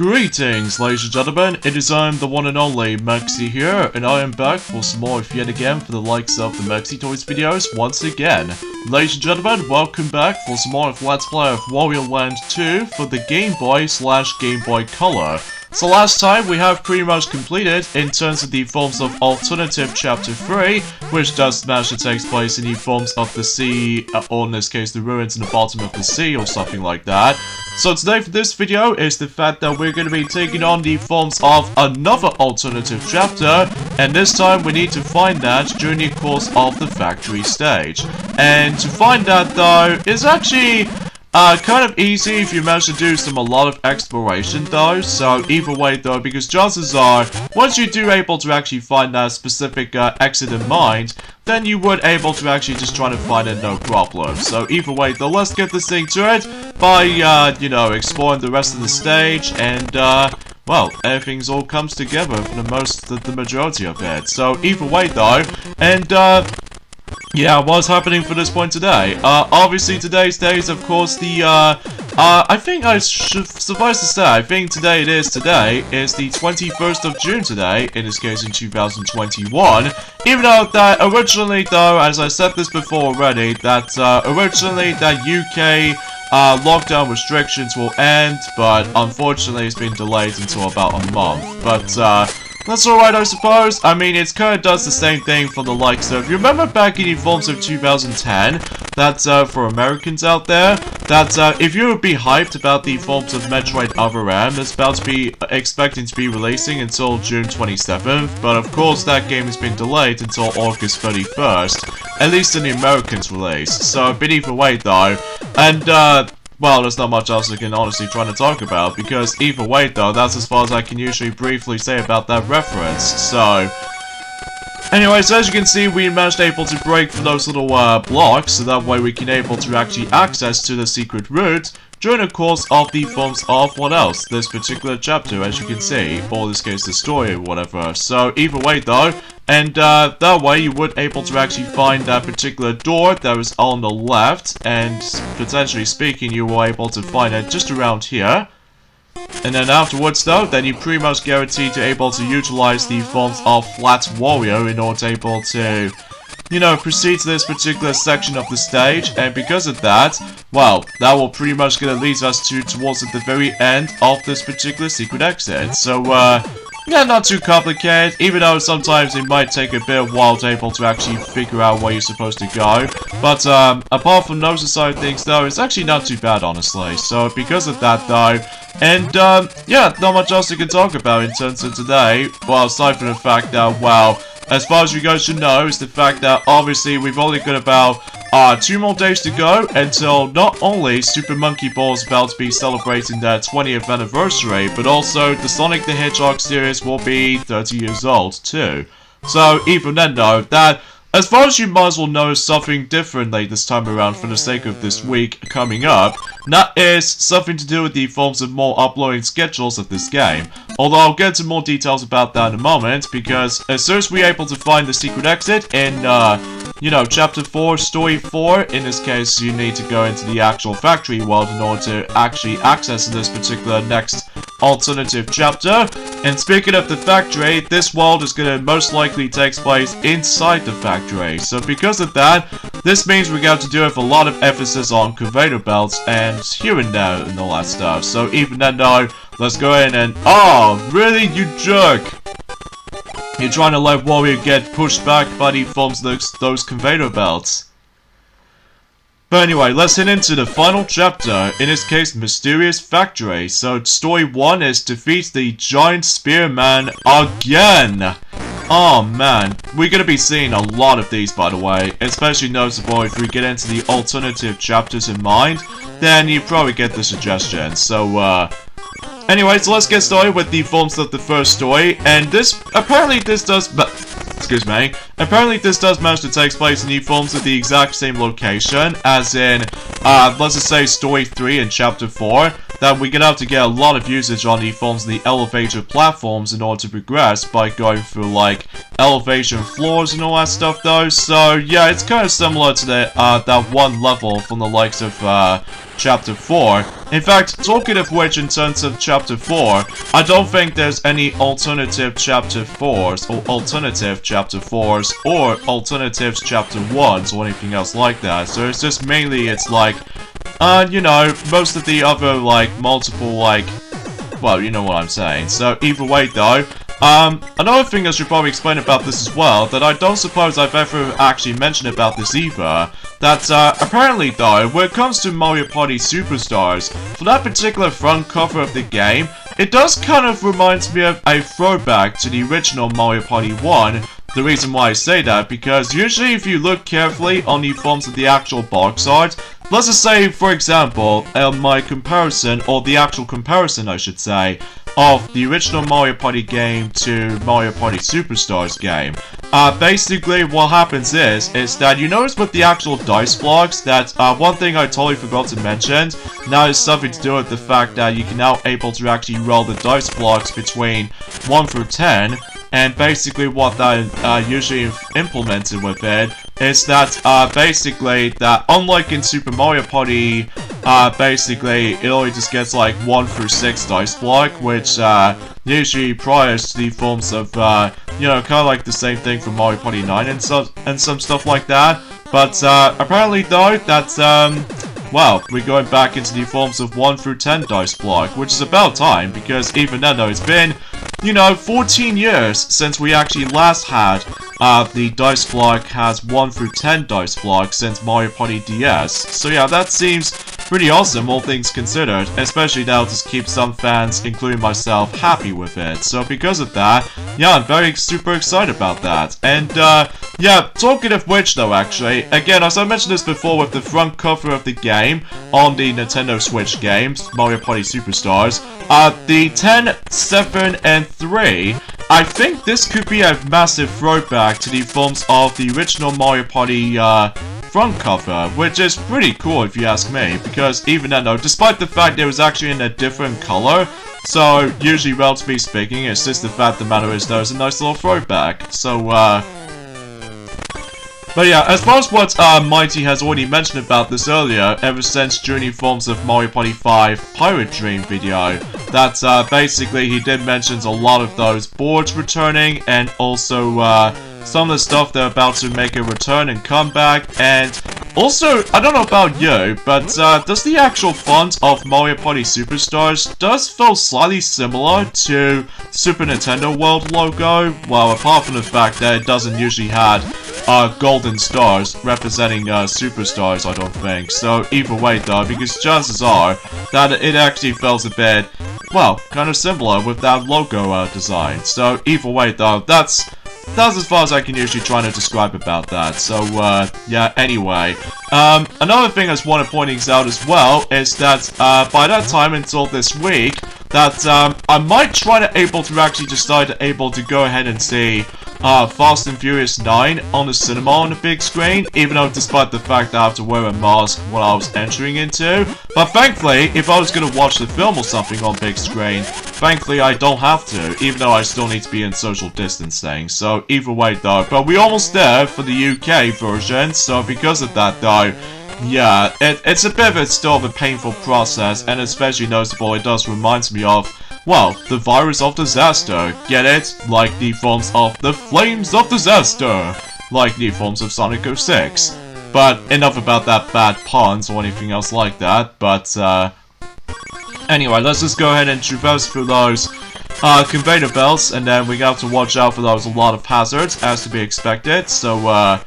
Greetings, ladies and gentlemen, it is I am the one and only Maxi here, and I am back for some more yet again for the likes of the Maxi Toys videos once again. Ladies and gentlemen, welcome back for some more of Let's Play of Wario Land 2 for the Game Boy/Game Boy Color. So last time we have pretty much completed in terms of the forms of Alternative Chapter 3, which does manage to take place in the forms of the sea, or in this case the ruins in the bottom of the sea or something like that. So today for this video is the fact that we're going to be taking on the forms of another alternative chapter, and this time we need to find that during the course of the factory stage. And to find that though is actually kind of easy if you manage to do a lot of exploration though, so either way though, because chances are, once you do able to actually find that specific exit in mind, then you would able to actually just try to find it no problem. So either way though, let's get this thing to it by, you know, exploring the rest of the stage, and well, everything's all comes together for the majority of it. So either way though, and yeah, what's happening for this point today? Obviously today's day is of course the, I think I should suffice to say, I think today is the 21st of June today, in this case in 2021, even though that originally though, as I said this before already, that originally that UK lockdown restrictions will end, but unfortunately it's been delayed until about a month, but that's alright, I suppose. I mean, it kind of does the same thing for the likes of, you remember back in the forms of 2010, that, for Americans out there, that, if you would be hyped about the forms of Metroid Other M, that's about to be expecting to be releasing until June 27th, but of course that game has been delayed until August 31st, at least in the Americans release, so a bit either way though, and, well, there's not much else I can honestly try to talk about, because either way though, that's as far as I can usually briefly say about that reference, so... Anyways, as you can see, we managed able to break through those little blocks, so that way we can able to actually access to the secret route during the course of the forms of what else? This particular chapter, as you can see, or in this case the story or whatever. So either way though, and that way you would able to actually find that particular door that was on the left, and potentially speaking you were able to find it just around here. And then afterwards though, then you pretty much guaranteed to able to utilize the forms of Flat Wario in order to able to, you know, proceed to this particular section of the stage, and because of that, well, that will pretty much gonna lead us towards the very end of this particular secret exit. So, yeah, not too complicated, even though sometimes it might take a bit of while to able to actually figure out where you're supposed to go. But, apart from those side of things though, it's actually not too bad, honestly. So, because of that though, and, yeah, not much else you can talk about in terms of today, well, aside from the fact that, well, as far as you guys should know, is the fact that obviously we've only got about 2 more days to go until not only Super Monkey Ball is about to be celebrating their 20th anniversary, but also the Sonic the Hedgehog series will be 30 years old too. So even then though, that as far as you might as well know something differently this time around for the sake of this week coming up, that is something to do with the forms of more uploading schedules of this game. Although I'll get into more details about that in a moment, because as soon as we're able to find the secret exit in, you know, Chapter 4, Story 4, in this case you need to go into the actual factory world in order to actually access this particular next alternative chapter. And speaking of the factory, this world is going to most likely take place inside the factory. So because of that, this means we got to do with a lot of emphasis on conveyor belts and here and there and all that stuff. So even then though, let's go in and... Oh, really, you jerk! You're trying to let Wario get pushed back by the forms of those conveyor belts. But anyway, let's head into the final chapter, in this case, Mysterious Factory. So, story 1 is defeat the giant spearman again! Oh man, we're gonna be seeing a lot of these by the way, especially noticeable if we get into the alternative chapters in mind, then you probably get the suggestion. So, anyways, let's get started with the forms of the first story, and apparently this does manage to take place in the forms of the exact same location, as in, let's just say story 3 and chapter 4, that we're gonna have to get a lot of usage on the forms of the elevator platforms in order to progress by going through, like, elevation floors and all that stuff though, so yeah, it's kind of similar to that one level from the likes of, Chapter 4. In fact, talking of which, in terms of Chapter 4, I don't think there's any alternative Chapter 4s, or alternative Chapter 4s, or alternatives Chapter 1s, or anything else like that. So it's just mainly, it's like, you know, most of the other, like, multiple, like, well, you know what I'm saying. So either way, though, another thing I should probably explain about this as well, that I don't suppose I've ever actually mentioned about this either, that, apparently though, when it comes to Mario Party Superstars, for that particular front cover of the game, it does kind of remind me of a throwback to the original Mario Party 1. The reason why I say that, because usually if you look carefully on the forms of the actual box art, let's just say, for example, my comparison, or the actual comparison I should say, of the original Mario Party game to Mario Party Superstars game. Basically what happens is that you notice with the actual dice blocks that, one thing I totally forgot to mention, now is something to do with the fact that you can now able to actually roll the dice blocks between 1 through 10, and basically what that usually implemented with it is that basically that unlike in Super Mario Party, basically it only just gets like 1 through 6 dice block, which usually priors to the forms of you know, kind of like the same thing from Mario Party 9 and some stuff like that. But apparently though, that's well, we're going back into the forms of 1 through 10 dice block, which is about time, because even then though, it's been, you know, 14 years since we actually last had the dice block has 1 through 10 dice block since Mario Party DS. So yeah, that seems pretty awesome, all things considered, especially that'll just keep some fans, including myself, happy with it. So because of that, yeah, I'm very super excited about that. And yeah, talking of which though, actually, again, as I mentioned this before with the front cover of the game on the Nintendo Switch games, Mario Party Superstars, the 10, 7, and 3, I think this could be a massive throwback to the forms of the original Mario Party front cover, which is pretty cool if you ask me, because even then though, despite the fact it was actually in a different color, so usually relatively speaking, it's just the fact the matter is there's a nice little throwback. So but yeah, as far as what Mighty has already mentioned about this earlier, ever since during the forms of Mario Party 5 Pirate Dream video, that basically he did mention a lot of those boards returning, and also some of the stuff they're about to make a return and comeback. And also, I don't know about you, but does the actual font of Mario Party Superstars does feel slightly similar to Super Nintendo World logo? Well, apart from the fact that it doesn't usually have golden stars representing superstars, I don't think. So either way though, because chances are that it actually feels a bit, well, kind of similar with that logo design. So either way though, that's as far as I can usually try to describe about that. So yeah, anyway, another thing I just want to point out as well is that by that time until this week, that I might try to able to actually decide to able to go ahead and see Fast and Furious 9 on the cinema on the big screen, even though despite the fact that I have to wear a mask when I was entering into. But thankfully, if I was going to watch the film or something on big screen, thankfully I don't have to, even though I still need to be in social distancing. So either way though, but we're almost there for the UK version, so because of that though, yeah, it's a bit of still of a painful process, and especially noticeable it does remind me of, well, the virus of disaster. Get it? Like the forms of the flames of disaster. Like the forms of Sonic 06. But enough about that bad puns or anything else like that. But anyway, let's just go ahead and traverse through those conveyor belts, and then we got to watch out for those a lot of hazards as to be expected. So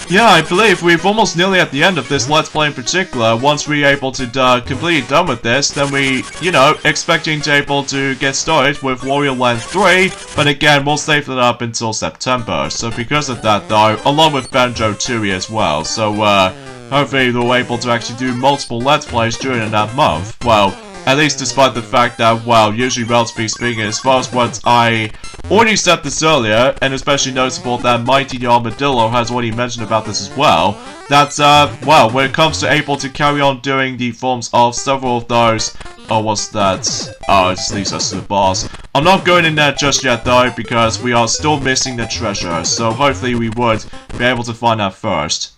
yeah, I believe we've almost nearly at the end of this Let's Play in particular. Once we're able to completely done with this, then we, you know, expecting to able to get started with Wario Land 3, but again, we'll save that up until September. So because of that though, along with Banjo-Tooie as well, so hopefully we'll be able to actually do multiple Let's Plays during that month. Well, at least despite the fact that, well, usually relatively speaking, as far as what I already said this earlier, and especially noticeable that Mighty the Armadillo has already mentioned about this as well, that, well, when it comes to able to carry on doing the forms of several of those, oh, what's that? Oh, it just leads us to the boss. I'm not going in there just yet though, because we are still missing the treasure, so hopefully we would be able to find that first.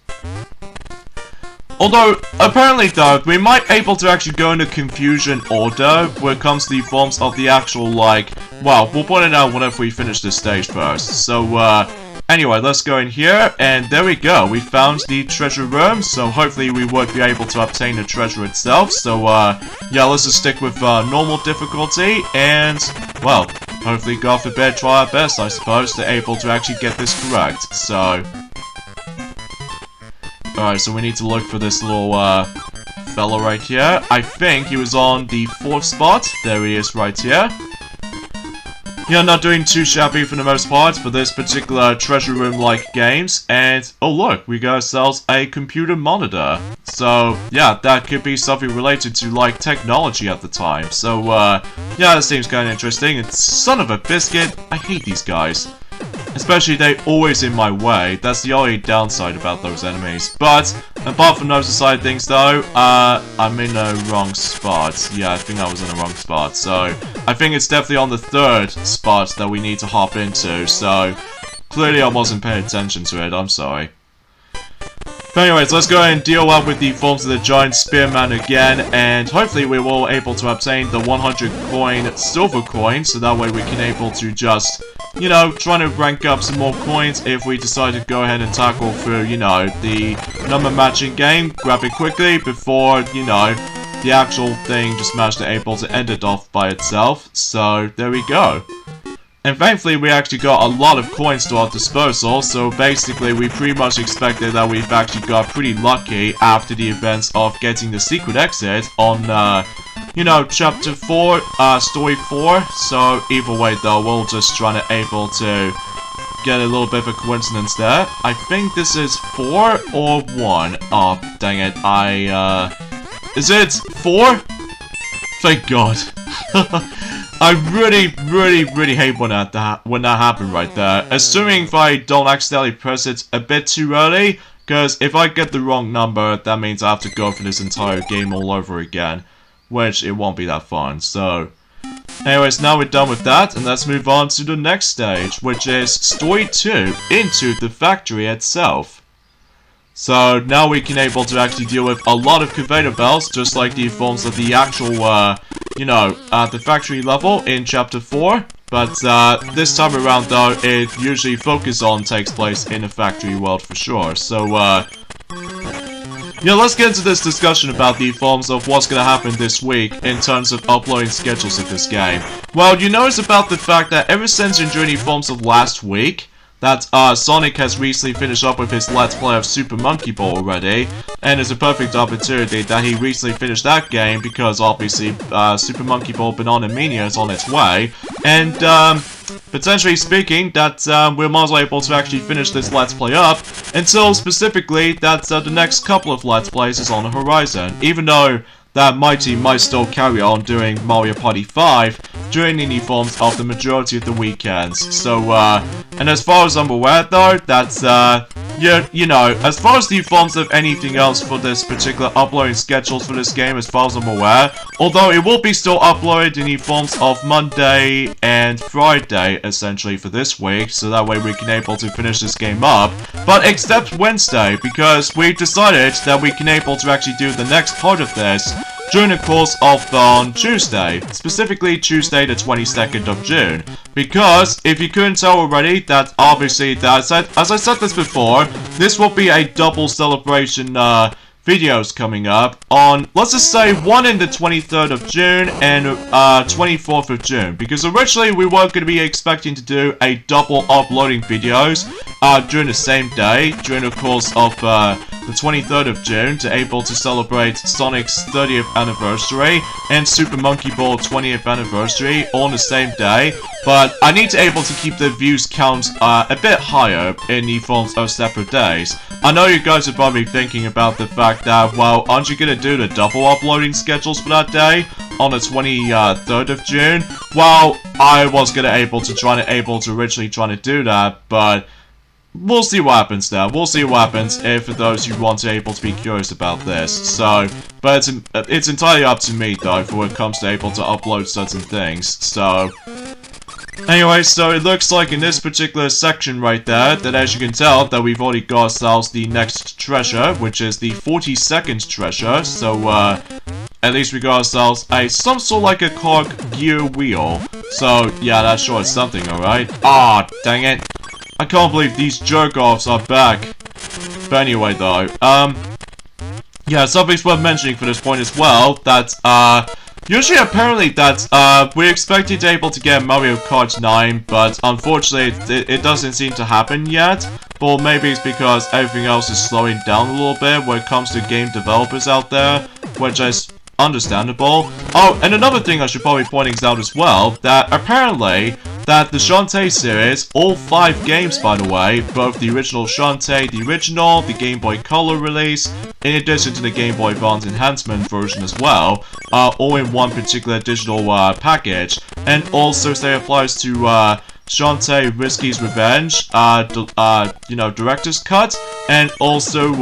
Although, apparently though, we might able to actually go into confusion order when it comes to the forms of the actual, like, well, we'll point it out whenever we finish this stage first. So, anyway, let's go in here, and there we go. We found the treasure room, so hopefully we would be able to obtain the treasure itself. So, yeah, let's just stick with, normal difficulty, and, well, hopefully, God forbid, try our best, I suppose, to able to actually get this correct. So, alright, so we need to look for this little, fella right here. I think he was on the 4th spot. There he is right here. Yeah, not doing too shabby for the most part for this particular treasure room-like games. And, oh look, we got ourselves a computer monitor. So, yeah, that could be something related to, like, technology at the time. So, yeah, that seems kind of interesting. And son of a biscuit, I hate these guys. Especially, they always in my way. That's the only downside about those enemies. But, apart from those side things though, I'm in a wrong spot. Yeah, I think I was in the wrong spot. So, I think it's definitely on the 3rd spot that we need to hop into. So, clearly I wasn't paying attention to it. I'm sorry. But anyways, let's go ahead and deal up with the forms of the giant spearman again, and hopefully we will able to obtain the 100 coin silver coin, so that way we can able to just, you know, try to rank up some more coins if we decide to go ahead and tackle through, you know, the number matching game, grab it quickly before, you know, the actual thing just managed to able to end it off by itself. So, there we go. And thankfully, we actually got a lot of coins to our disposal, so basically we pretty much expected that we've actually got pretty lucky after the events of getting the secret exit on, you know, chapter 4, story 4. So either way though, we'll just try to able to get a little bit of a coincidence there. I think this is 4 or 1. Oh, dang it, is it 4? Thank God. I really hate when that happened right there. Assuming if I don't accidentally press it a bit too early, because if I get the wrong number, that means I have to go for this entire game all over again, which it won't be that fun. So, anyways, now we're done with that, and let's move on to the next stage, which is Story 2, Into the Factory itself. So now we can able to actually deal with a lot of conveyor belts, just like the forms of the actual, you know, the factory level in chapter 4. But this time around though, it usually takes place in a factory world for sure. So, yeah, let's get into this discussion about the forms of what's gonna happen this week in terms of uploading schedules of this game. Well, you notice about the fact that ever since during the forms of last week, that Sonic has recently finished up with his Let's Play of Super Monkey Ball already, and it's a perfect opportunity that he recently finished that game because obviously Super Monkey Ball Banana Mania is on its way, and potentially speaking, that we're more able to actually finish this Let's Play up until specifically that the next couple of Let's Plays is on the horizon, even though that Mighty might still carry on doing Mario Party 5 during the forms of the majority of the weekends. So, and as far as I'm aware though, that's, yeah, you know, as far as the forms of anything else for this particular uploading schedules for this game, as far as I'm aware, although it will be still uploaded in the forms of Monday and Friday, essentially, for this week, so that way we can able to finish this game up, but except Wednesday, because we decided that we can able to actually do the next part of this during the course of on Tuesday, specifically Tuesday the 22nd of June. Because, if you couldn't tell already, that obviously, as I said this before, this will be a double celebration videos coming up on, let's just say, one in the 23rd of June and 24th of June. Because originally we were going to be expecting to do a double uploading videos during the same day, during the course of the 23rd of June, to able to celebrate Sonic's 30th anniversary and Super Monkey Ball 20th anniversary all on the same day. But I need to able to keep the views count a bit higher in the forms of separate days. I know you guys are probably thinking about the fact that, well, aren't you gonna do the double uploading schedules for that day on the 23rd of June? Well, I was gonna able to originally try to do that, but we'll see what happens there. We'll see what happens if for those who want to able to be curious about this. So, but it's entirely up to me though for when it comes to able to upload certain things. So, Anyway, so it looks like in this particular section right there, that as you can tell, that we've already got ourselves the next treasure, which is the 42nd treasure, so, at least we got ourselves some sort of like a cog gear wheel. So, yeah, that sure is something, alright? Ah, dang it. I can't believe these jerk-offs are back. But anyway, though, yeah, something's worth mentioning for this point as well, that, usually, apparently, that, we're expected to be able to get Mario Kart 9, but unfortunately, it doesn't seem to happen yet. Or maybe it's because everything else is slowing down a little bit when it comes to game developers out there, which is understandable. Oh, and another thing I should probably point out as well, that apparently, that the Shantae series, all 5 games by the way, both the original Shantae, the original, the Game Boy Color release, in addition to the Game Boy Advance Enhancement version as well, are all in one particular digital package, and also say applies to Shantae Risky's Revenge, you know, Director's Cut, and also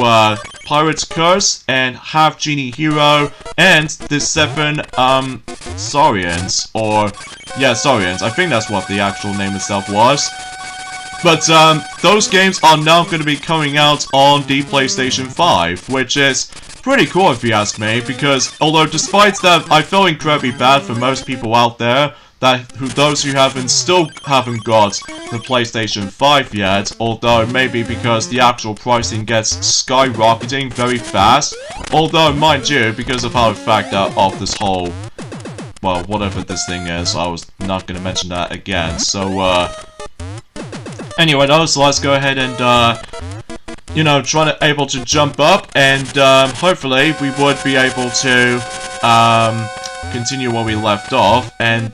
Pirate's Curse, and Half Genie Hero, and the 7 Saurians, or yeah, Saurians. I think that's what the actual name itself was. But those games are now going to be coming out on the PlayStation 5, which is pretty cool if you ask me, because although despite that I feel incredibly bad for most people out there, those who still haven't got the PlayStation 5 yet, although maybe because the actual pricing gets skyrocketing very fast, although mind you, because of how the fact that of this whole, well, whatever this thing is, I was not going to mention that again, so anyway though, so let's go ahead and you know, able to jump up, and hopefully we would be able to continue where we left off, and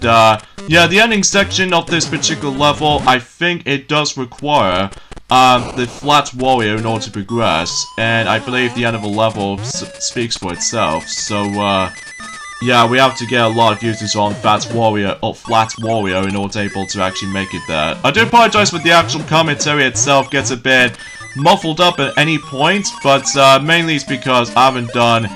yeah, the ending section of this particular level, I think it does require the flat Wario in order to progress, and I believe the end of the level speaks for itself, so yeah, we have to get a lot of users on flat Wario in order to able to actually make it there. I do apologize for the actual commentary itself gets a bit muffled up at any point, but mainly it's because I haven't done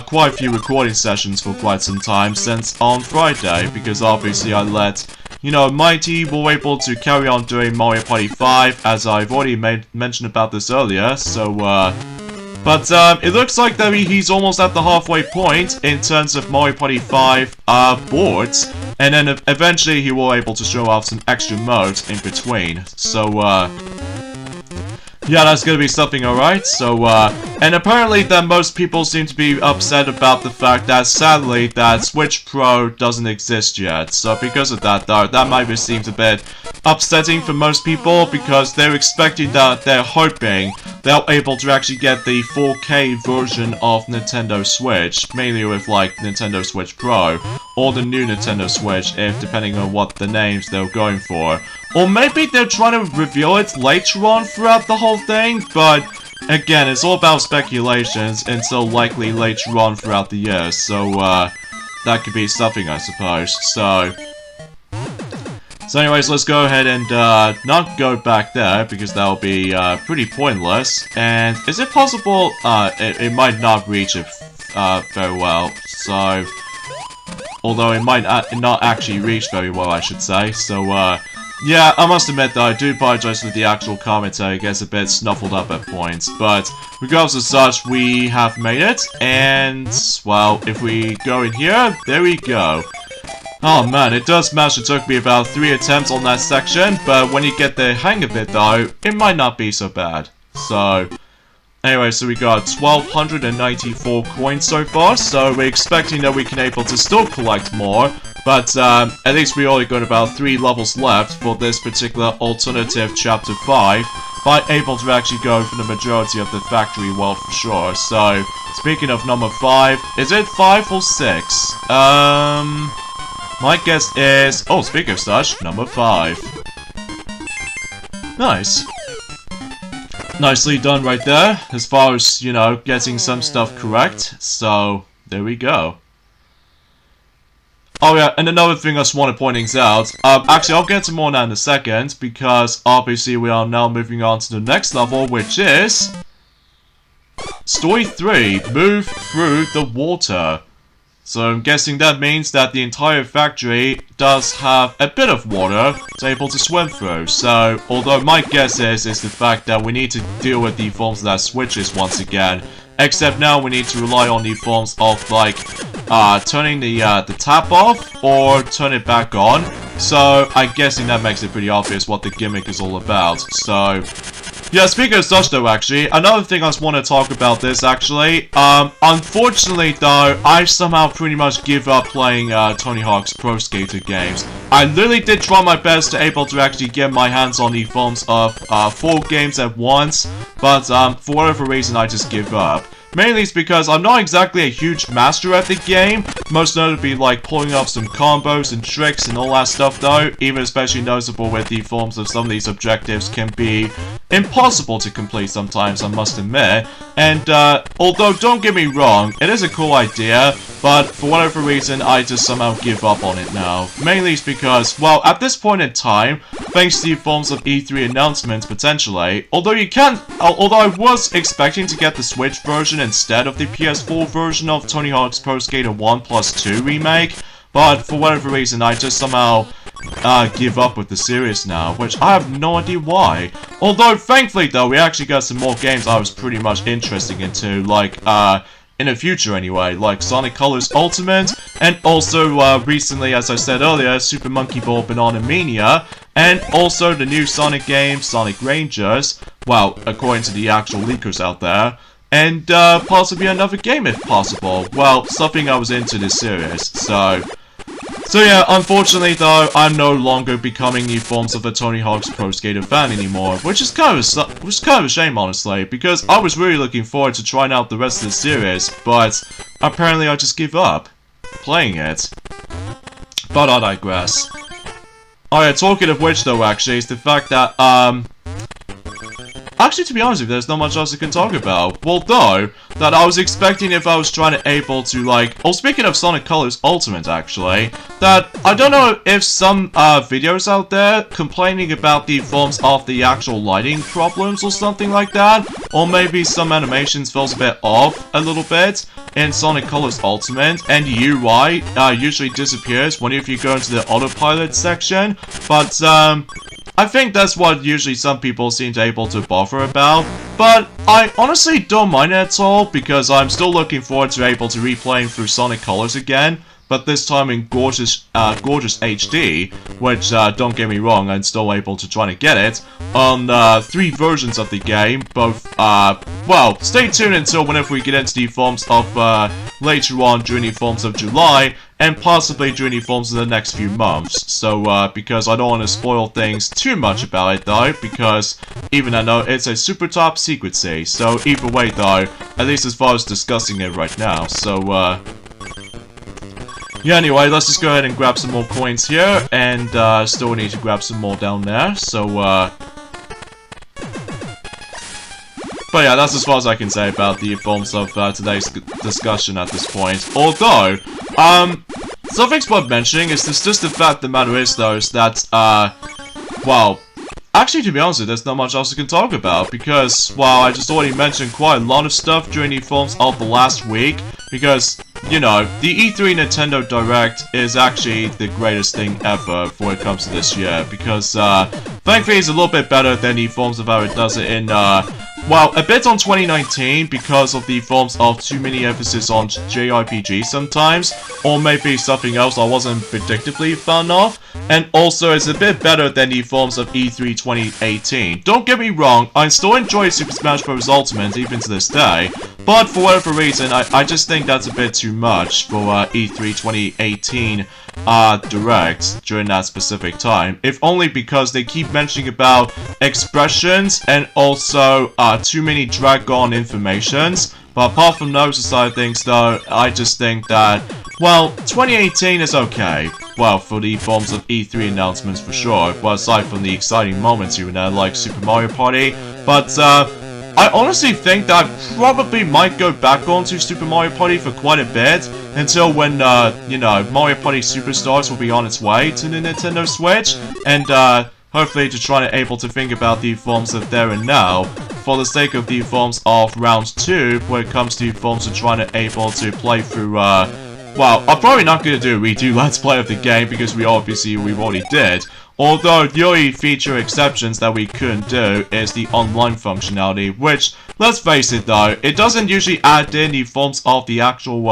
quite a few recording sessions for quite some time since on Friday, because obviously I let, you know, Mighty were able to carry on doing Mario Party 5, as I've already mentioned about this earlier, so, but, it looks like that he's almost at the halfway point in terms of Mario Party 5, boards, and then eventually he will be able to show off some extra modes in between, so, yeah, that's gonna be something, alright, so, and apparently that most people seem to be upset about the fact that, sadly, that Switch Pro doesn't exist yet, so because of that, though, that might be seems a bit upsetting for most people, because they're expecting that, they're hoping they're able to actually get the 4K version of Nintendo Switch, mainly with, like, Nintendo Switch Pro, or the new Nintendo Switch, if depending on what the names they're going for. Or maybe they're trying to reveal it later on throughout the whole thing, but again, it's all about speculations until likely later on throughout the year, so that could be something, I suppose. So anyways, let's go ahead and not go back there, because that'll be pretty pointless. And is it possible? It might not reach it very well, so although it might not actually reach very well, I should say, so yeah, I must admit that I do apologize for the actual commentary, it gets a bit snuffled up at points, but regardless of such, we have made it, and, well, if we go in here, there we go. Oh man, it does smash, it took me about 3 attempts on that section, but when you get the hang of it though, it might not be so bad. So, anyway, so we got 1,294 coins so far, so we're expecting that we can able to still collect more. But, at least we only got about 3 levels left for this particular alternative Chapter 5, but able to actually go for the majority of the factory world for sure. So, speaking of number 5, is it 5 or 6? My guess is, oh, speaking of such, number 5. Nice. Nicely done right there, as far as, you know, getting some stuff correct, so, there we go. Oh yeah, and another thing I just want to point things out, actually I'll get to more now in a second, because obviously we are now moving on to the next level, which is Story 3, Move Through the Water. So I'm guessing that means that the entire factory does have a bit of water it's able to swim through. So, although my guess is the fact that we need to deal with the forms of that switches once again. Except now we need to rely on the forms of, like, turning the tap off or turn it back on. So, I'm guessing that makes it pretty obvious what the gimmick is all about. So, yeah, speaking of such though, actually, another thing I just want to talk about this, actually. Unfortunately though, I somehow pretty much give up playing Tony Hawk's Pro Skater games. I literally did try my best to able to actually get my hands on the forms of 4 games at once, but for whatever reason I just give up. Mainly it's because I'm not exactly a huge master at the game, most notably like pulling off some combos and tricks and all that stuff though, even especially noticeable with the forms of some of these objectives can be impossible to complete sometimes, I must admit. And although don't get me wrong, it is a cool idea, but for whatever reason I just somehow give up on it now. Mainly it's because, well, at this point in time, thanks to the forms of E3 announcements potentially, although I was expecting to get the Switch version instead of the PS4 version of Tony Hawk's Pro Skater 1+2 remake, but for whatever reason I just somehow give up with the series now, which I have no idea why. Although thankfully though, we actually got some more games I was pretty much interested into, like in the future anyway, like Sonic Colors Ultimate, and also recently, as I said earlier, Super Monkey Ball Banana Mania, and also the new Sonic game, Sonic Rangers, well, according to the actual leakers out there, and possibly another game if possible. Well, something I was into this series, so yeah, unfortunately though, I'm no longer becoming the forms of a Tony Hawk's Pro Skater fan anymore, which is kind of a shame honestly, because I was really looking forward to trying out the rest of the series, but apparently I just give up playing it. But I digress. Alright, talking of which though actually, is the fact that, actually, to be honest with you, there's not much else I can talk about. Well, though, that I was expecting if I was trying to able to, like... Oh, speaking of Sonic Colors Ultimate, actually, that I don't know if some videos out there complaining about the forms of the actual lighting problems or something like that, or maybe some animations feels a bit off a little bit in Sonic Colors Ultimate, and UI usually disappears whenever you go into the autopilot section, but I think that's what usually some people seem to able to bother about, but I honestly don't mind it at all, because I'm still looking forward to able to replaying through Sonic Colors again, but this time in gorgeous HD, which, don't get me wrong, I'm still able to try to get it, on 3 versions of the game, both, well, stay tuned until whenever we get into the forms of, later on during the forms of July, and possibly during the forms of the next few months. So, because I don't want to spoil things too much about it though, because even I know it's a super top secrecy, so either way though, at least as far as discussing it right now, so, yeah, anyway, let's just go ahead and grab some more coins here, and still need to grab some more down there, so but yeah, that's as far as I can say about the forms of today's discussion at this point. Although, something's worth mentioning is just the fact the matter is though, is that, well, actually to be honest with you, there's not much else I can talk about, because, well, I just already mentioned quite a lot of stuff during the forms of the last week, because, you know, the E3 Nintendo Direct is actually the greatest thing ever before it comes to this year, because, thankfully it's a little bit better than the forms of how it does it in, well, a bit on 2019 because of the forms of too many emphasis on JRPG sometimes, or maybe something else I wasn't predictably fan of, and also it's a bit better than the forms of E3 2018. Don't get me wrong, I still enjoy Super Smash Bros. Ultimate even to this day, but for whatever reason, I just think that's a bit too much for E3 2018 Direct during that specific time, if only because they keep mentioning about expressions and also too many drag-on informations. But apart from those side of things though, I just think that, well, 2018 is okay. Well, for the forms of E3 announcements for sure, well, aside from the exciting moments here and there like Super Mario Party, but I honestly think that I probably might go back onto Super Mario Party for quite a bit, until when, you know, Mario Party Superstars will be on its way to the Nintendo Switch, and, hopefully to try to able to think about the forms of there and now, for the sake of the forms of round 2, when it comes to forms of trying to able to play through, well, I'm probably not going to do a redo Let's Play of the game because we already did. Although the only feature exceptions that we couldn't do is the online functionality, which, let's face it though, it doesn't usually add in the forms of the actual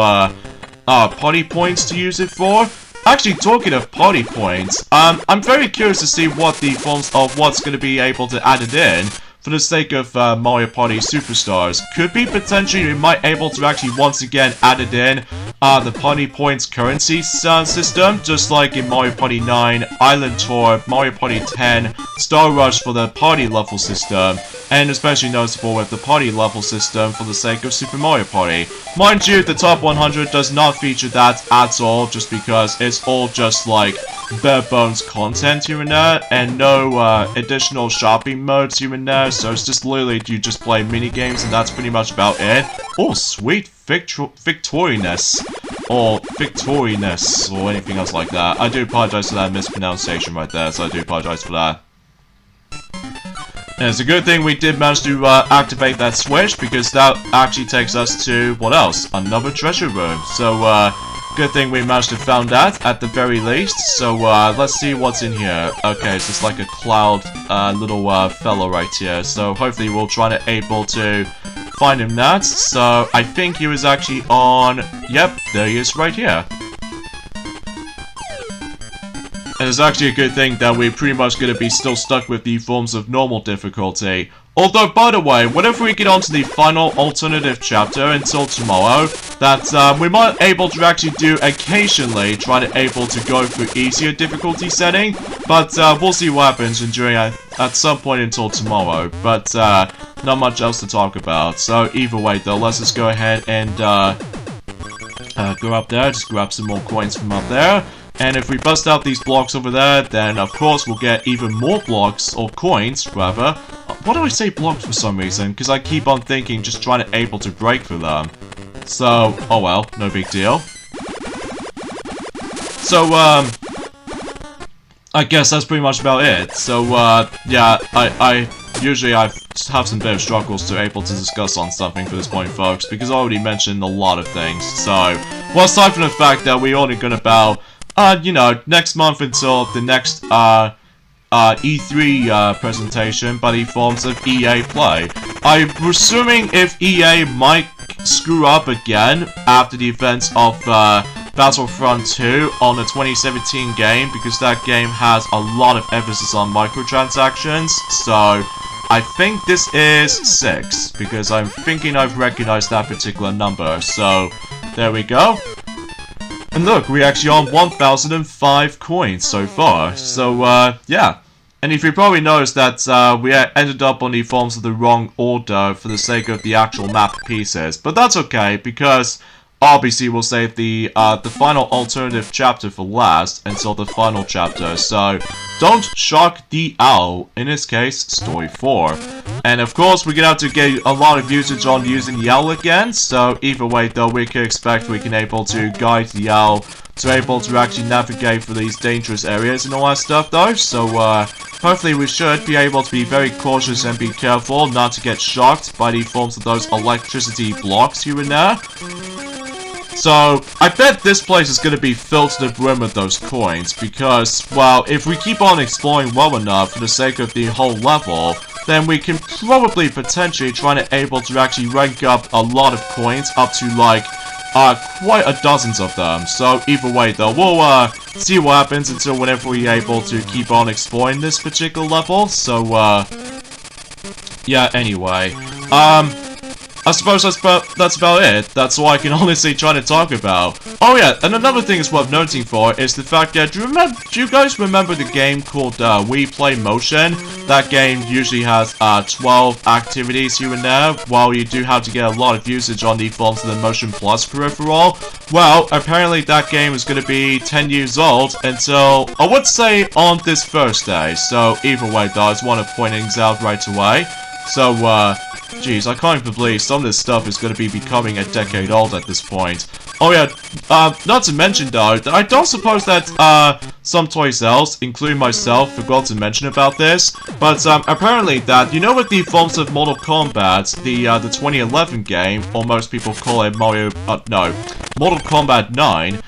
party points to use it for. Actually, talking of party points, I'm very curious to see what the forms of what's going to be able to add it in. For the sake of Mario Party Superstars, could be potentially we might able to actually once again add it in the party points currency system, just like in Mario Party 9, Island Tour, Mario Party 10, Star Rush for the party level system, and especially noticeable with the party level system for the sake of Super Mario Party. Mind you, the top 100 does not feature that at all, just because it's all just like bare bones content here and there, and no additional shopping modes here and there, so it's just literally you just play mini games and that's pretty much about it. Oh, sweet Victoriness, or anything else like that. I do apologize for that mispronunciation right there, so I do apologize for that. And it's a good thing we did manage to activate that switch, because that actually takes us to, what else? Another treasure room. So, good thing we managed to found that, at the very least. So, let's see what's in here. Okay, so it's like a cloud, little, fellow right here. So, hopefully we'll try to able to find him that. So, I think he was actually on... Yep, there he is right here. And it's actually a good thing that we're pretty much going to be still stuck with the forms of normal difficulty. Although, by the way, whenever we get onto the final alternative chapter until tomorrow, that we might able to actually do occasionally try to able to go for easier difficulty setting, but we'll see what happens during at some point until tomorrow. But not much else to talk about. So either way, though, let's just go ahead and go up there, just grab some more coins from up there. And if we bust out these blocks over there, then of course we'll get even more blocks, or coins, rather. Why do I say blocks for some reason? Because I keep on thinking, just trying to able to break through them. So, oh well, no big deal. So, I guess that's pretty much about it. So, yeah, I usually I have some bit of struggles to able to discuss on something for this point, folks, because I already mentioned a lot of things. So, well, aside from the fact that we're only gonna about... you know, next month until the next, E3, presentation by the forms of EA Play. I'm assuming if EA might screw up again after the events of, Battlefront 2 on the 2017 game, because that game has a lot of emphasis on microtransactions, so I think this is 6, because I'm thinking I've recognized that particular number, so there we go. And look, we're actually on 1,005 coins so far. So, yeah. And if you probably noticed that we ended up on the forms of the wrong order for the sake of the actual map pieces. But that's okay, because obviously we'll save the final alternative chapter for last until the final chapter. So, don't shock the owl. In this case, story 4. And of course, we're gonna have to get a lot of usage on using the owl again. So either way, though, we can expect we can able to guide the owl to able to actually navigate through these dangerous areas and all that stuff, though. So hopefully we should be able to be very cautious and be careful not to get shocked by the forms of those electricity blocks here and there. So, I bet this place is going to be filled to the brim with those coins, because, well, if we keep on exploring well enough for the sake of the whole level, then we can probably potentially try to able to actually rank up a lot of coins up to, like, quite a dozens of them. So, either way, though, we'll, see what happens until whenever we're able to keep on exploring this particular level. So, yeah, anyway. I suppose that's about it. That's all I can honestly try to talk about. Oh yeah, and another thing is worth noting for is the fact that, do you guys remember the game called Wii Play Motion? That game usually has 12 activities here and there, while you do have to get a lot of usage on the forms of the Motion Plus peripheral. Well, apparently that game is going to be 10 years old until, I would say, on this Thursday. So either way, though, I just want to point things out right away. So, geez, I can't even believe some of this stuff is going to be becoming a decade old at this point. Oh yeah, not to mention though, I don't suppose that, some toy sales, including myself, forgot to mention about this, but, apparently that, you know with the forms of Mortal Kombat, the 2011 game, or most people call it Mortal Kombat 9,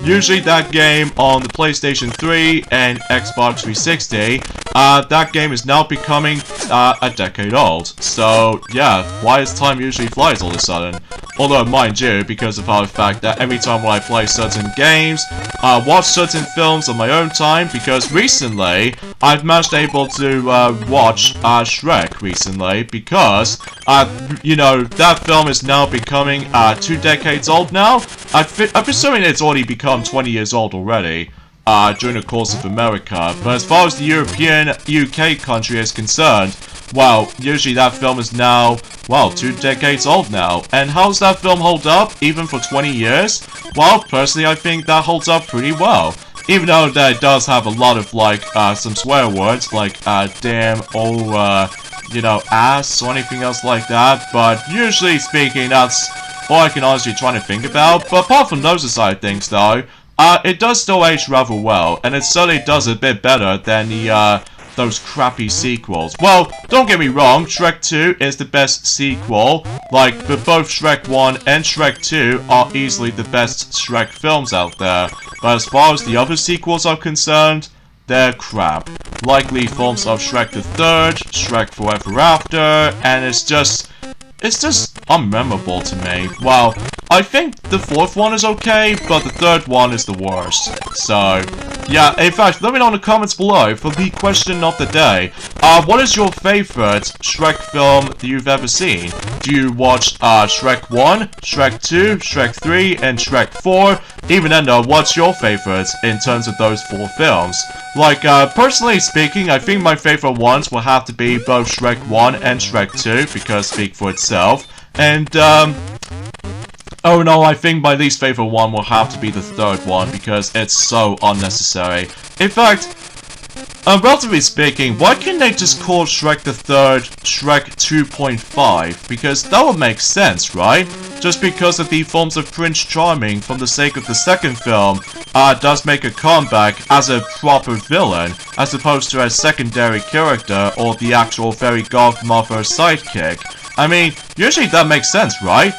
usually that game on the PlayStation 3 and Xbox 360, that game is now becoming, a decade old. So, yeah, why is time usually flies all of a sudden? Although, mind you, because of the fact that every time when I play certain games, watch certain films on my own time, because recently, I've managed able to, watch, Shrek recently, because, you know, that film is now becoming, 2 decades old now. I'm assuming it's already become 20 years old already. During the course of America, but as far as the European UK country is concerned, well, usually that film is now, well, 2 decades old now. And how's that film hold up, even for 20 years? Well, personally, I think that holds up pretty well. Even though that it does have a lot of, like, some swear words, like, damn, oh, you know, ass, or anything else like that, but usually speaking, that's all I can honestly try to think about. But apart from those aside things, though, it does still age rather well, and it certainly does a bit better than the, those crappy sequels. Well, don't get me wrong, Shrek 2 is the best sequel, like, but both Shrek 1 and Shrek 2 are easily the best Shrek films out there. But as far as the other sequels are concerned, they're crap. Likely forms of Shrek the Third, Shrek Forever After, and it's just unmemorable to me. Well, I think the 4th one is okay, but the 3rd one is the worst. So, yeah, in fact, let me know in the comments below for the question of the day. What is your favorite Shrek film that you've ever seen? Do you watch, Shrek 1, Shrek 2, Shrek 3, and Shrek 4? Even then though, what's your favorite in terms of those 4 films? Like, personally speaking, I think my favorite ones will have to be both Shrek 1 and Shrek 2, because speak for itself. And, oh no, I think my least favorite one will have to be the 3rd one, because it's so unnecessary. In fact, relatively speaking, why can't they just call Shrek the 3rd Shrek 2.5? Because that would make sense, right? Just because of the forms of Prince Charming, from the sake of the 2nd film, does make a comeback as a proper villain, as opposed to a secondary character or the actual fairy godmother sidekick. I mean, usually that makes sense, right?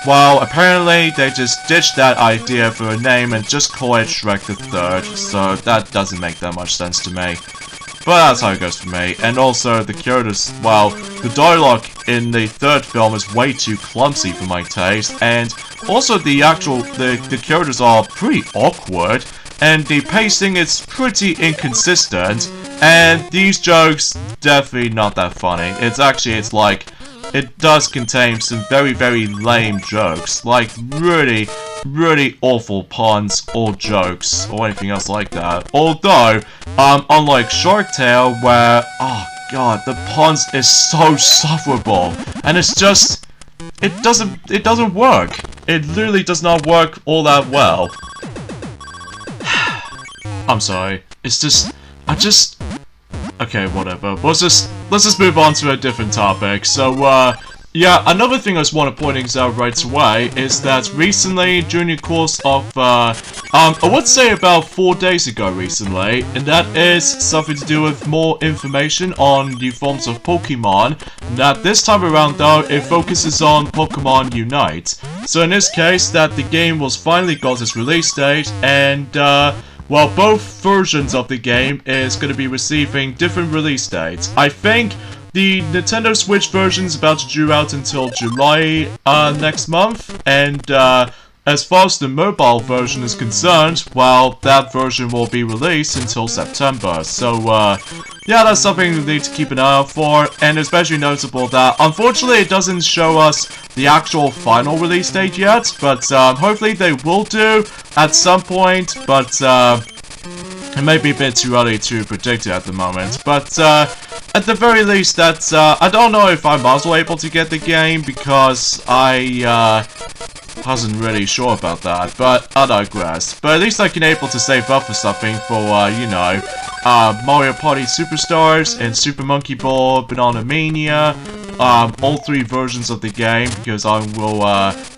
Well, apparently they just ditched that idea for a name and just call it Shrek the 3rd, so that doesn't make that much sense to me. But that's how it goes for me. And also, the characters, well, the dialogue in the 3rd film is way too clumsy for my taste, and also the characters are pretty awkward, and the pacing is pretty inconsistent, and these jokes definitely not that funny. It's like, it does contain some very, very lame jokes, like really, really awful puns or jokes or anything else like that. Although, unlike Shark Tale, where, oh god, the puns is so sufferable, and it's just, it doesn't work. It literally does not work all that well. I'm sorry. It's just, okay, whatever. Let's just move on to a different topic. So, yeah, another thing I just want to point out right away is that recently, during the course of, I would say about 4 days ago recently, and that is something to do with more information on the forms of Pokemon, that this time around though, it focuses on Pokemon Unite. So in this case, that the game was finally got its release date, and, well, both versions of the game is going to be receiving different release dates. I think the Nintendo Switch version is about to due out until July next month, and as far as the mobile version is concerned, well, that version will be released until September. So, yeah, that's something we need to keep an eye out for, and especially notable that, unfortunately, it doesn't show us the actual final release date yet, but hopefully they will do at some point, but it may be a bit too early to predict it at the moment. But at the very least, that I don't know if I'm also able to get the game, because I wasn't really sure about that, but I digress. But at least I can able to save up for something for, you know, Mario Party Superstars and Super Monkey Ball, Banana Mania, all 3 versions of the game, because I will,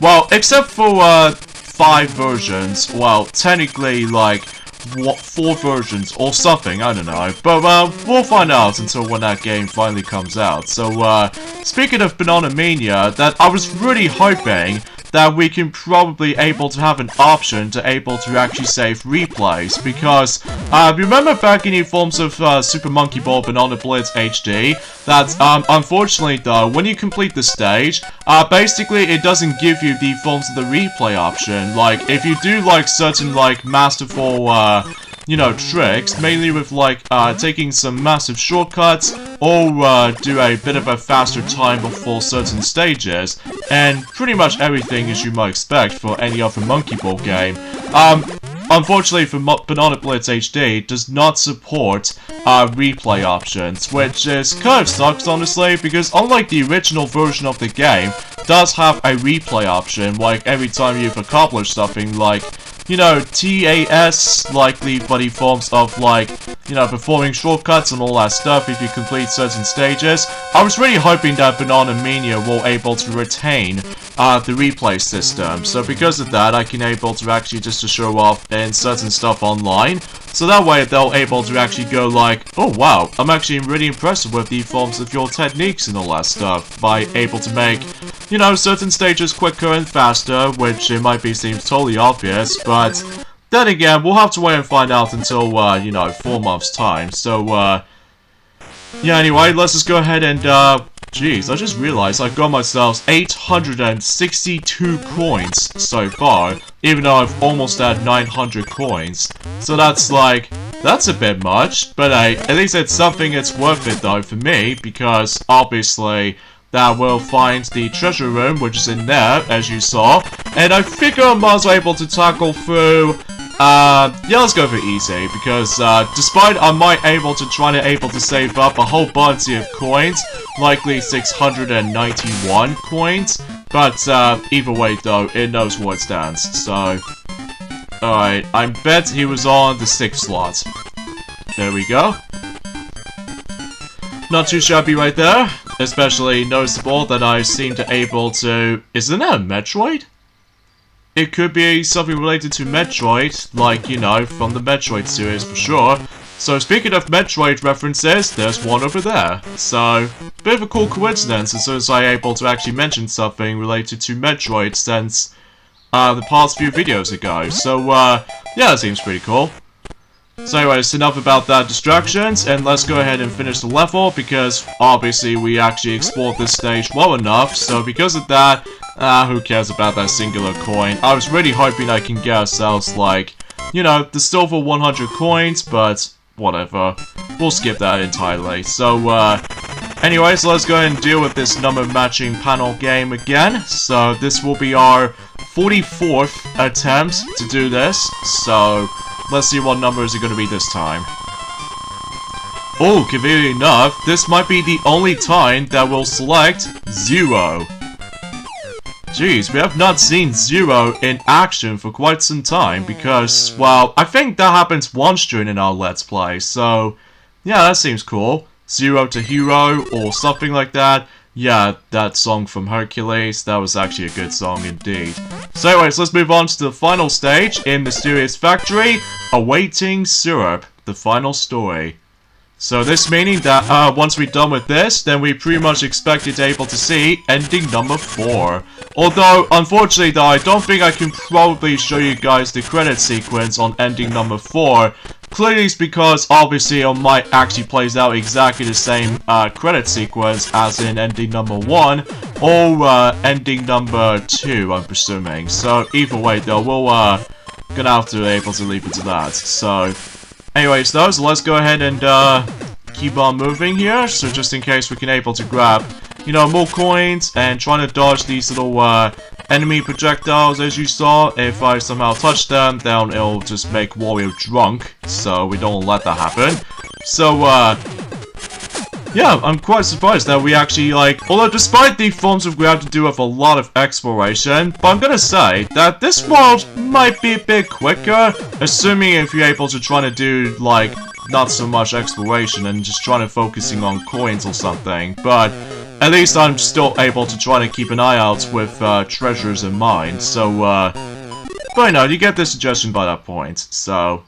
well, except for, 5 versions, well, technically, like, 4 versions or something, I don't know, but, we'll find out until when that game finally comes out. So, speaking of Banana Mania, that I was really hoping that we can probably able to have an option to able to actually save replays, because remember back in the forms of Super Monkey Ball Banana Blitz HD, that unfortunately though, when you complete the stage, basically it doesn't give you the forms of the replay option. Like, if you do like certain like masterful you know, tricks, mainly with like taking some massive shortcuts, or do a bit of a faster time before certain stages, and pretty much everything as you might expect for any other Monkey Ball game. Unfortunately for Banana Blitz HD, does not support replay options, which is kind of sucks honestly, because unlike the original version of the game, does have a replay option, like every time you've accomplished something like, you know, TAS, like the buddy forms of, like, you know, performing shortcuts and all that stuff if you complete certain stages. I was really hoping that Banana Mania will able to retain the replay system. So because of that, I can able to actually just to show off in certain stuff online. So that way they'll able to actually go like, oh wow, I'm actually really impressed with the forms of your techniques and all that stuff, by able to make, you know, certain stages quicker and faster, which it might be seems totally obvious, but then again, we'll have to wait and find out until, you know, 4 months time. So, yeah, anyway, let's just go ahead and, jeez, I just realized I've got myself 862 coins so far, even though I've almost had 900 coins. So that's like, that's a bit much, but at least it's something that's worth it though for me, because obviously that will find the treasure room, which is in there, as you saw, and I figure I was able to tackle through. Yeah, let's go for easy, because despite I might able to save up a whole bunch of coins, likely 691 coins, but either way though, it knows where it stands. So, alright, I bet he was on the 6th slot. There we go. Not too shabby right there, especially noticeable that I seem to able to... Isn't that a Metroid? It could be something related to Metroid, like, you know, from the Metroid series for sure. So speaking of Metroid references, there's one over there. So, bit of a cool coincidence as soon as I able to actually mention something related to Metroid since the past few videos ago. So, yeah, that seems pretty cool. So anyways, enough about that distractions, and let's go ahead and finish the level, because obviously we actually explored this stage well enough, so because of that, who cares about that singular coin. I was really hoping I can get ourselves, like, you know, the silver 100 coins, but whatever. We'll skip that entirely. So, anyways, let's go ahead and deal with this number matching panel game again. So, this will be our 44th attempt to do this, so let's see what numbers are going to be this time. Oh, conveniently enough, this might be the only time that we'll select 0. Jeez, we have not seen 0 in action for quite some time because, well, I think that happens once during our Let's Play, so yeah, that seems cool. 0 to Hero or something like that. Yeah, that song from Hercules, that was actually a good song indeed. So anyways, let's move on to the final stage in Mysterious Factory, Awaiting Syrup, the final story. So this meaning that once we're done with this, then we pretty much expected able to see ending number 4. Although, unfortunately though, I don't think I can probably show you guys the credit sequence on ending number 4. Clearly it's because obviously it might actually plays out exactly the same credit sequence as in ending number 1 or ending number 2, I'm presuming. So either way though, we'll gonna have to be able to leave it to that. So anyways though, so let's go ahead and keep on moving here. So just in case we can able to grab, you know, more coins and trying to dodge these little enemy projectiles, as you saw. If I somehow touch them, then it'll just make Wario drunk, so we don't let that happen. So, yeah, I'm quite surprised that we actually, like, although despite the forms we have to do with a lot of exploration, but I'm gonna say that this world might be a bit quicker, assuming if you're able to try to do, like, not so much exploration and just trying to focusing on coins or something, but at least I'm still able to try to keep an eye out with treasures in mind. So, but you know, you get the suggestion by that point. So,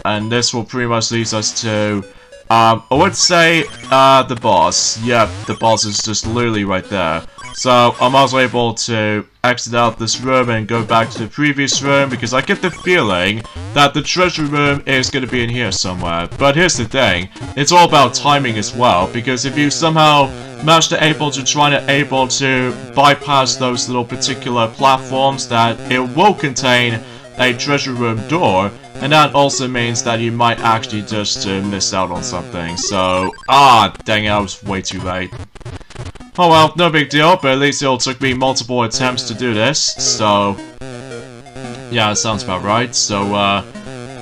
and this will pretty much lead us to, I would say, the boss. Yep, the boss is just literally right there. So, I'm also able to exit out this room and go back to the previous room, because I get the feeling that the treasure room is going to be in here somewhere. But here's the thing, it's all about timing as well, because if you somehow manage to able to bypass those little particular platforms, that it will contain a treasure room door, and that also means that you might actually just miss out on something. So, dang it, I was way too late. Oh well, no big deal, but at least it took me multiple attempts to do this, so... yeah, that sounds about right. So,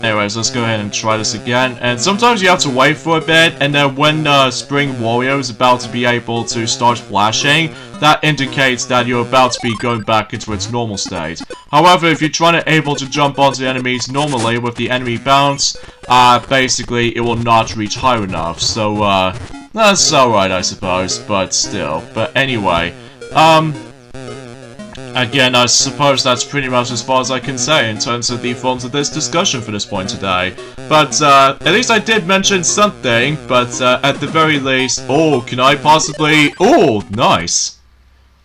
anyways, let's go ahead and try this again. And sometimes you have to wait for a bit, and then when Spring Wario is about to be able to start flashing, that indicates that you're about to be going back into its normal state. However, if you're trying to jump onto enemies normally with the enemy bounce, basically it will not reach high enough. So, that's alright, I suppose, but still. But anyway, again, I suppose that's pretty much as far as I can say in terms of the forms of this discussion for this point today. But, at least I did mention something, but, at the very least... oh, can I possibly... oh, nice!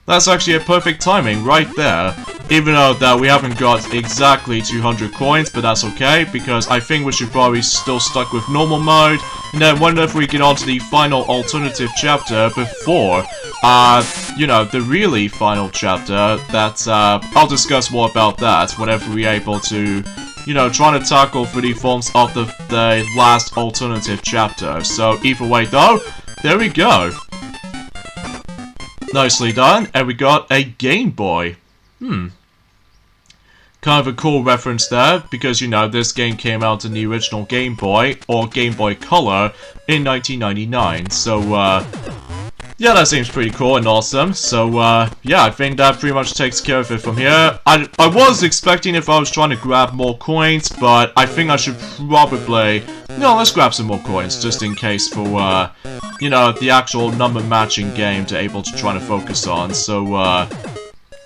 That's actually a perfect timing right there. Even though that we haven't got exactly 200 coins, but that's okay, because I think we should probably still stuck with normal mode. And then wonder if we get onto the final alternative chapter before, you know, the really final chapter. That, I'll discuss more about that whenever we're able to, you know, trying to tackle for the forms of the last alternative chapter. So, either way though, there we go. Nicely done, and we got a Game Boy. Kind of a cool reference there, because, you know, this game came out in the original Game Boy, or Game Boy Color, in 1999. So, yeah, that seems pretty cool and awesome. So, yeah, I think that pretty much takes care of it from here. I was expecting if I was trying to grab more coins, but I think I should probably... no, let's grab some more coins, just in case for, you know, the actual number matching game to able to try to focus on. So,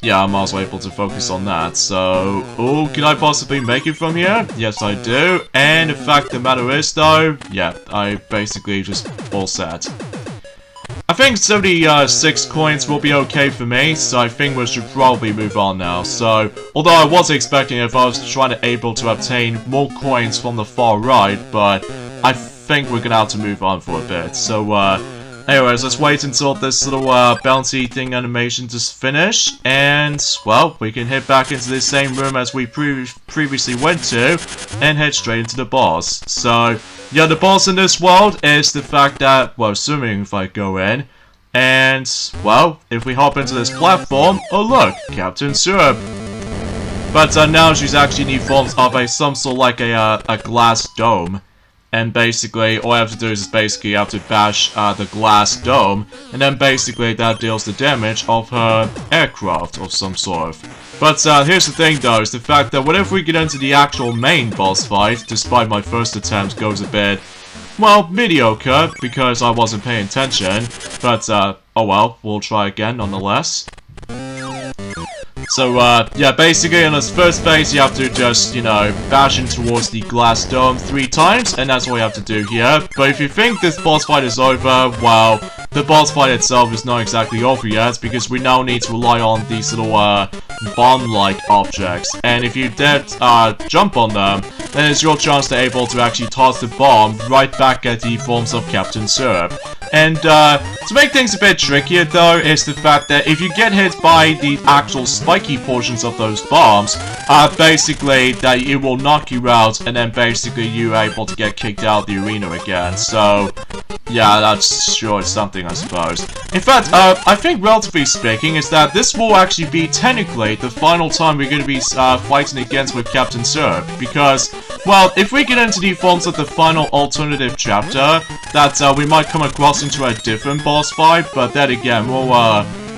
yeah, I'm also able to focus on that. So, oh, can I possibly make it from here? Yes, I do. And the fact of the matter is, though, yeah, I basically just all set. I think 76 coins will be okay for me, so I think we should probably move on now. So, although I was expecting if I was trying to able to obtain more coins from the far right, but I think we're gonna have to move on for a bit. So, anyways, let's wait until this little bouncy thing animation just finish, and, well, we can head back into the same room as we previously went to, and head straight into the boss. So, yeah, the boss in this world is the fact that, well, assuming if I go in, and, well, if we hop into this platform, oh look, Captain Syrup. But now she's actually in the forms of some sort of like a glass dome. And basically, all I have to do is basically have to bash the glass dome, and then basically that deals the damage of her aircraft of some sort. But here's the thing though, is the fact that whenever we get into the actual main boss fight, despite my first attempt goes a bit, well, mediocre, because I wasn't paying attention, but oh well, we'll try again nonetheless. So, yeah, basically in this first phase, you have to just, you know, bash in towards the glass dome 3 times, and that's all you have to do here. But if you think this boss fight is over, well, the boss fight itself is not exactly over yet, because we now need to rely on these little, bomb-like objects. And if you dare, jump on them, then it's your chance to able to actually toss the bomb right back at the forms of Captain Syrup. And, to make things a bit trickier, though, is the fact that if you get hit by the actual spiky portions of those bombs, basically, that it will knock you out, and then basically you're able to get kicked out of the arena again. So, yeah, that's sure something, I suppose. In fact, I think, relatively speaking, is that this will actually be technically the final time we're going to be fighting against with Captain Syrup, because, well, if we get into the forms of the final alternative chapter, that we might come across into a different boss fight, but then again, we'll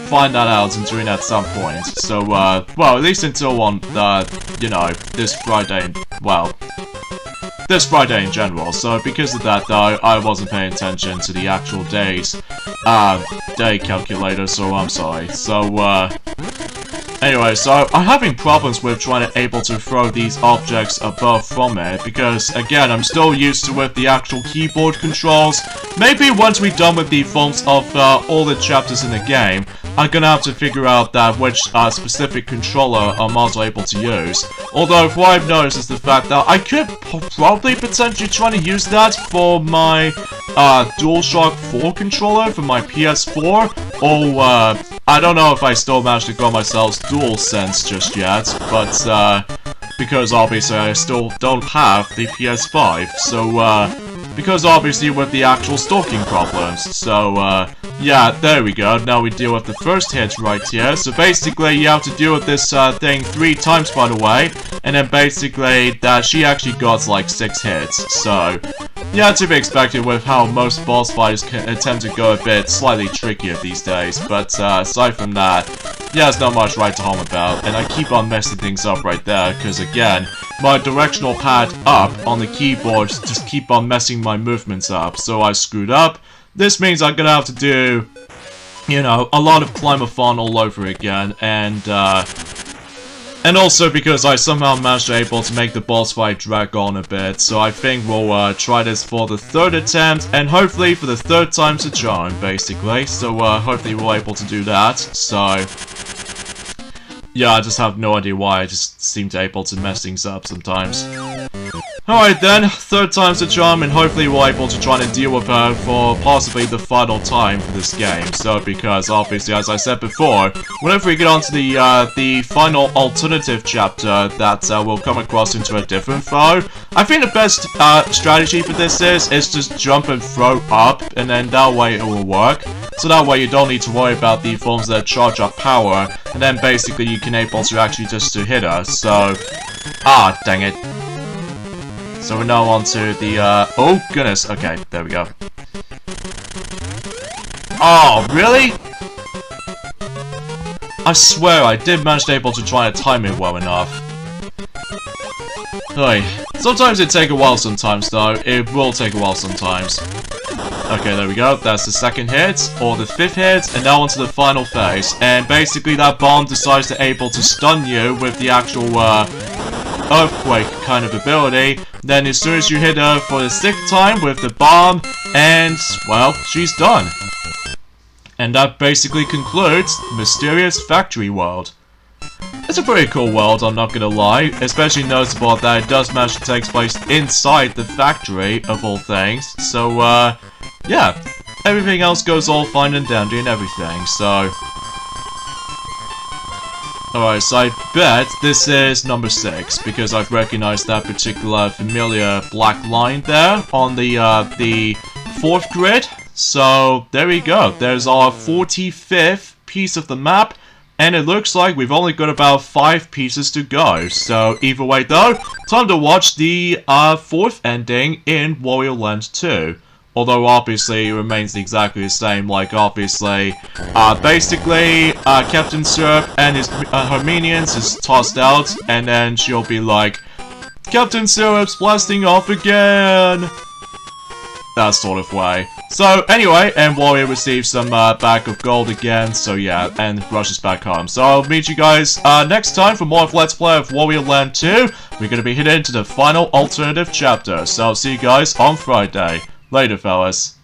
find that out and doing at some point. So, well, at least until on, you know, this Friday, well, this Friday in general. So because of that, though, I wasn't paying attention to the actual days day calculator, so I'm sorry. So, anyway, so I'm having problems with trying to able to throw these objects above from it, because, again, I'm still used to with the actual keyboard controls. Maybe once we're done with the forms of all the chapters in the game, I'm gonna have to figure out that which specific controller I'm also able to use. Although, what I've noticed is the fact that I could probably potentially try to use that for my DualShock 4 controller for my PS4, or I don't know if I still managed to grab myself DualSense just yet, but because obviously I still don't have the PS5, so because obviously with the actual stalking problems. So, yeah, there we go. Now we deal with the first hit right here. So basically, you have to deal with this thing 3 times, by the way. And then basically, she actually got like 6 hits. So, yeah, to be expected with how most boss fights tend to go a bit slightly trickier these days. But aside from that, yeah, there's not much right to home about. And I keep on messing things up right there, because again, my directional pad up on the keyboard just keep on messing my movements up, so I screwed up. This means I'm gonna have to do, you know, a lot of Climathon all over again, and also because I somehow managed to able to make the boss fight drag on a bit, so I think we'll try this for the 3rd attempt, and hopefully for the 3rd time's a charm, basically. So hopefully we're able to do that. So yeah, I just have no idea why. I just seem to able to mess things up sometimes. Alright then, 3rd time's the charm, and hopefully we're able to try to deal with her for possibly the final time for this game. So, because obviously, as I said before, whenever we get onto the final alternative chapter that we'll come across into a different foe, I think the best strategy for this is just jump and throw up, and then that way it will work. So that way you don't need to worry about the forms that charge up power, and then basically you can able to actually just to hit her. So, dang it. So we're now on to the, oh goodness, okay, there we go. Oh, really? I swear I did manage to able to try to time it well enough. Hey, sometimes it take a while sometimes though, it will take a while sometimes. Okay, there we go, that's the 2nd hit, or the 5th hit, and now onto the final phase. And basically that bomb decides to able to stun you with the actual, earthquake kind of ability. Then as soon as you hit her for the 6th time with the bomb, and, well, she's done. And that basically concludes Mysterious Factory World. It's a pretty cool world, I'm not gonna lie, especially noticeable that it does manage to take place inside the factory, of all things. So, yeah, everything else goes all fine and dandy and everything, so... Alright, so I bet this is number 6, because I've recognized that particular familiar black line there on the 4th grid. So, there we go. There's our 45th piece of the map, and it looks like we've only got about 5 pieces to go. So, either way though, time to watch the 4th ending in Wario Land 2. Although obviously it remains exactly the same, like obviously, basically, Captain Syrup and her minions is tossed out, and then she'll be like, Captain Syrup's blasting off again! That sort of way. So anyway, and Wario receives some bag of gold again, so yeah, and rushes back home. So I'll meet you guys next time for more of Let's Play of Wario Land 2. We're gonna be heading into the final alternative chapter, so I'll see you guys on Friday. Later, fellas.